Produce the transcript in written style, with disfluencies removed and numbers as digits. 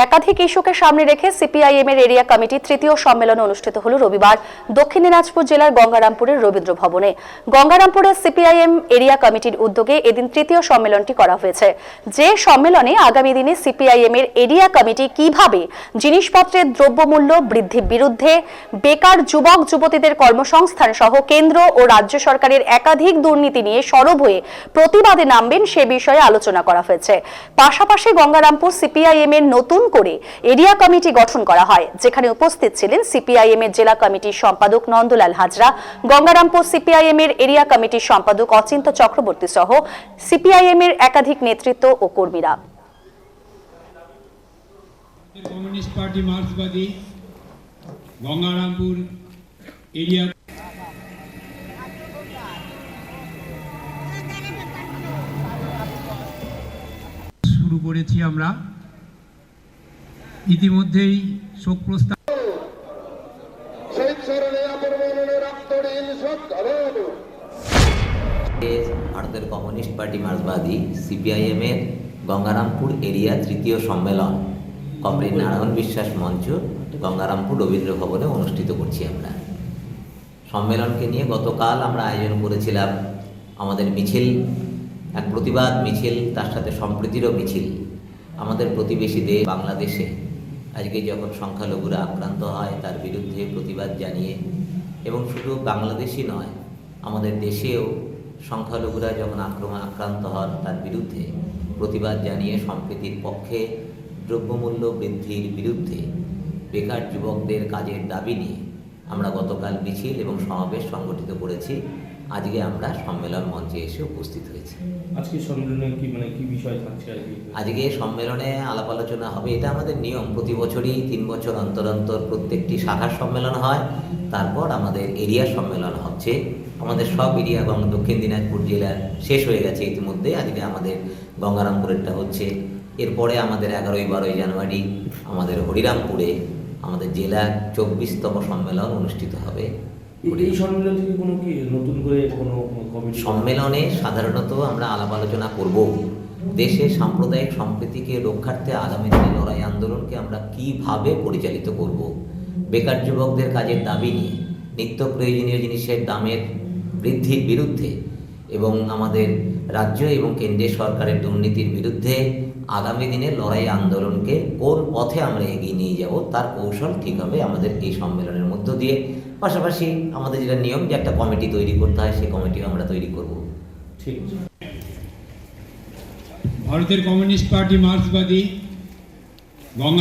একাধিক ইস্যুকে সামনে রেখে সিপিআইএম এর এরিয়া কমিটির তৃতীয় সম্মেলন অনুষ্ঠিত হল রবিবার দক্ষিণ দিনাজপুর জেলার গঙ্গারামপুরের রবীন্দ্র ভবনে। গঙ্গারামপুরের সিপিআইএম এরিয়া কমিটির উদ্যোগে এদিন তৃতীয় সম্মেলনটি করা হয়েছে, যে সম্মেলনে আগামী দিনে সিপিআইএম এর এরিয়া কমিটি কিভাবে জিনিসপত্রের দ্রব্যমূল্য বৃদ্ধির বিরুদ্ধে, বেকার যুবক যুবতীদের কর্মসংস্থান সহ কেন্দ্র ও রাজ্য সরকারের একাধিক দুর্নীতি নিয়ে সরব হয়ে প্রতিবাদে নামবেন সে বিষয়ে আলোচনা করা হয়েছে। পাশাপাশি গঙ্গারামপুর সিপিআইএম এর নতুন করে এরিয়া কমিটি গঠন করা হয়, যেখানে উপস্থিত ছিলেন সিপিআইএম এর জেলা কমিটির সম্পাদক নন্দলাল হাজরা, গঙ্গারামপুর সিপিআইএম এর এরিয়া কমিটির সম্পাদক অচিন্ত চক্রবর্তী সহ সিপিআইএম এর একাধিক নেতৃত্ব ও কর্মীরা। কমিউনিস্ট পার্টি মার্ক্সবাদী গঙ্গারামপুর এরিয়া শুরু করেছি আমরা। ইতিমধ্যেই শোক প্রস্তাব ভারতের কমিউনিস্ট পার্টি মার্ক্সবাদী সিপিআইএম এর গঙ্গারামপুর এরিয়া তৃতীয় সম্মেলন কমরেড নারায়ণ বিশ্বাস মঞ্চ গঙ্গারামপুর রবীন্দ্র ভবনে অনুষ্ঠিত করছি আমরা। সম্মেলনকে নিয়ে গতকাল আমরা আয়োজন করেছিলাম আমাদের মিছিল, এক প্রতিবাদ মিছিল, তার সাথে সম্প্রীতিরও মিছিল। আমাদের প্রতিবেশী দেশ বাংলাদেশে আজকে যখন সংখ্যালঘুরা আক্রান্ত হয় তার বিরুদ্ধে প্রতিবাদ জানিয়ে, এবং শুধু বাংলাদেশই নয়, আমাদের দেশেও সংখ্যালঘুরা যখন আক্রান্ত হন তার বিরুদ্ধে প্রতিবাদ জানিয়ে সম্প্রীতির পক্ষে, দ্রব্যমূল্য বৃদ্ধির বিরুদ্ধে, বেকার যুবকদের কাজের দাবি নিয়ে আমরা গতকাল মিছিল এবং সমাবেশ সংগঠিত করেছি। আজকে আমরা সম্মেলন মঞ্চে এসে উপস্থিত হয়েছি। আজকে সম্মেলনে কি বিষয় থাকছে? আজকে সম্মেলনে আলাপ আলোচনা হবে। এটা আমাদের নিয়ম, প্রতি বছরই 3 বছর অন্তর অন্তর প্রত্যেকটি শাখার সম্মেলন হয়, তারপর আমাদের এরিয়া সম্মেলন হচ্ছে। আমাদের সব এরিয়া এবং দক্ষিণ দিনাজপুর জেলার শেষ হয়ে গেছে ইতিমধ্যে। আজকে আমাদের গঙ্গারামপুরেরটা হচ্ছে, এরপরে আমাদের 11-12 জানুয়ারি আমাদের হরিরামপুরে আমাদের জেলার 24তম সম্মেলন অনুষ্ঠিত হবে। এই সম্মেলন থেকে কোনো কি নতুন করে কোনো সম্মেলনে সাধারণত আমরা আলাপ আলোচনা করব দেশে সাম্প্রদায়িক সম্প্রীতিকে রক্ষার্থে আগামী দিনে লড়াই আন্দোলনকে আমরা কিভাবে পরিচালিত করব, বেকার যুবকদের কাজের দাবি নিয়ে, নিত্য প্রয়োজনীয় জিনিসের দামের বৃদ্ধির বিরুদ্ধে এবং আমাদের রাজ্য এবং কেন্দ্রীয় সরকারের দুর্নীতির বিরুদ্ধে আগামী দিনে লড়াই আন্দোলনকে কোন পথে আমরা এগিয়ে নিয়ে যাব তার কৌশল ঠিক হবে আমাদের এই সম্মেলনের মধ্য দিয়ে। পাশাপাশি আমাদের যেটা নিয়ম যে একটা কমিটি তৈরি করতে হয়, সেই কমিটিও আমরা তৈরি করব। ঠিক আছে। ভারতের কমিউনিস্ট পার্টি মার্ক্সবাদী গঙ্গা